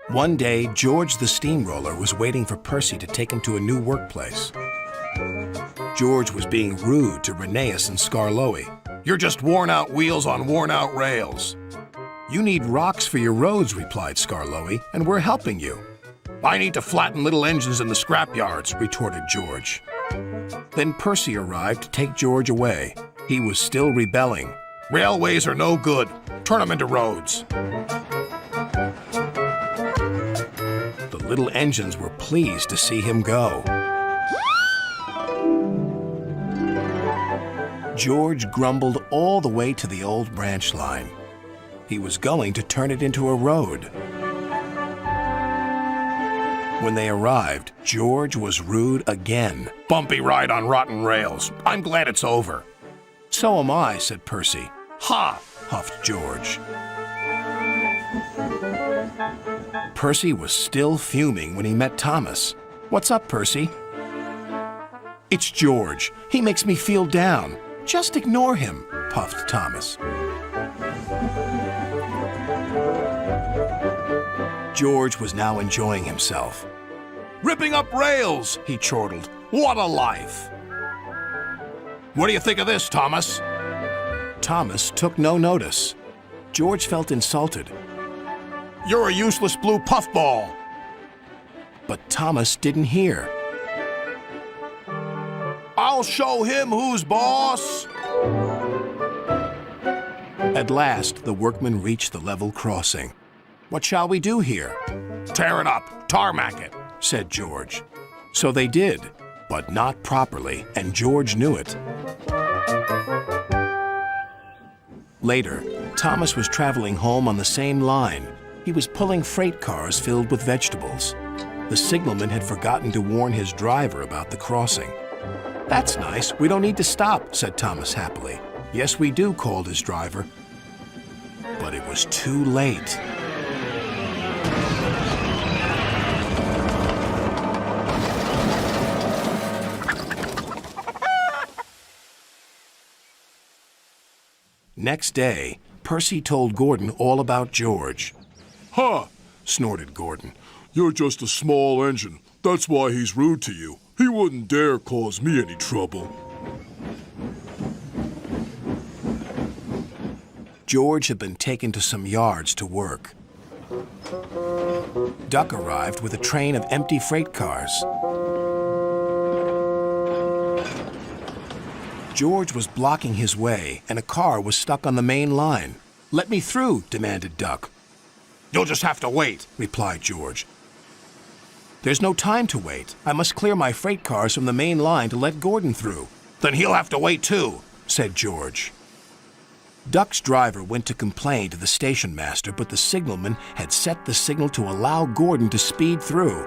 One day, George the steamroller was waiting for Percy to take him to a new workplace. George was being rude to Rheneas and Skarloey. "You're just worn-out wheels on worn-out rails." "You need rocks for your roads," replied Skarloey, "and we're helping you." "I need to flatten little engines in the scrapyards," retorted George. Then Percy arrived to take George away. He was still rebelling. "Railways are no good. Turn them into roads." The little engines were pleased to see him go. George grumbled all the way to the old branch line. He was going to turn it into a road. When they arrived, George was rude again. "Bumpy ride on rotten rails. I'm glad it's over." "So am I," said Percy. "Ha!" huffed George. Percy was still fuming when he met Thomas. "What's up, Percy?" "It's George. He makes me feel down." "Just ignore him," puffed Thomas. George was now enjoying himself. "Ripping up rails," he chortled. "What a life!" "What do you think of this, Thomas?" Thomas took no notice. George felt insulted. "You're a useless blue puffball." But Thomas didn't hear. "I'll show him who's boss." At last, the workmen reached the level crossing. "What shall we do here?" "Tear it up, tarmac it," said George. So they did, but not properly, and George knew it. Later, Thomas was traveling home on the same line. He was pulling freight cars filled with vegetables. The signalman had forgotten to warn his driver about the crossing. "That's nice. We don't need to stop," said Thomas happily. "Yes, we do," called his driver. But it was too late. Next day, Percy told Gordon all about George. "Huh!" snorted Gordon. "You're just a small engine. That's why he's rude to you. He wouldn't dare cause me any trouble." George had been taken to some yards to work. Duck arrived with a train of empty freight cars. George was blocking his way, and a car was stuck on the main line. "Let me through," demanded Duck. "You'll just have to wait," replied George. "There's no time to wait. I must clear my freight cars from the main line to let Gordon through." "Then he'll have to wait too," said George. Duck's driver went to complain to the station master, but the signalman had set the signal to allow Gordon to speed through.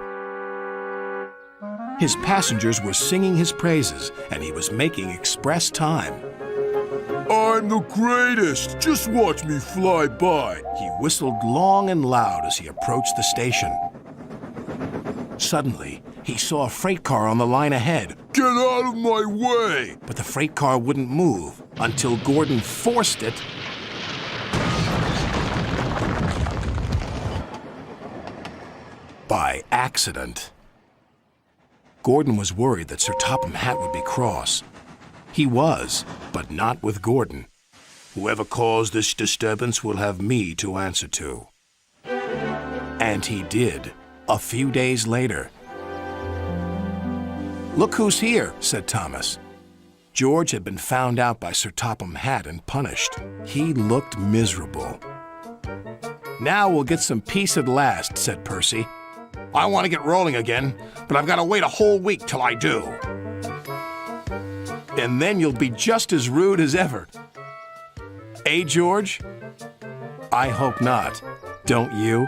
His passengers were singing his praises, and he was making express time. "I'm the greatest! Just watch me fly by!" He whistled long and loud as he approached the station. Suddenly, he saw a freight car on the line ahead. "Get out of my way!" But the freight car wouldn't move until Gordon forced it by accident. Gordon was worried that Sir Topham Hatt would be cross. He was, but not with Gordon. "Whoever caused this disturbance will have me to answer to." And he did, a few days later. "Look who's here," said Thomas. George had been found out by Sir Topham Hatt and punished. He looked miserable. "Now we'll get some peace at last," said Percy. "I want to get rolling again, but I've got to wait a whole week till I do." "And then you'll be just as rude as ever." "Eh, George?" "I hope not. Don't you?"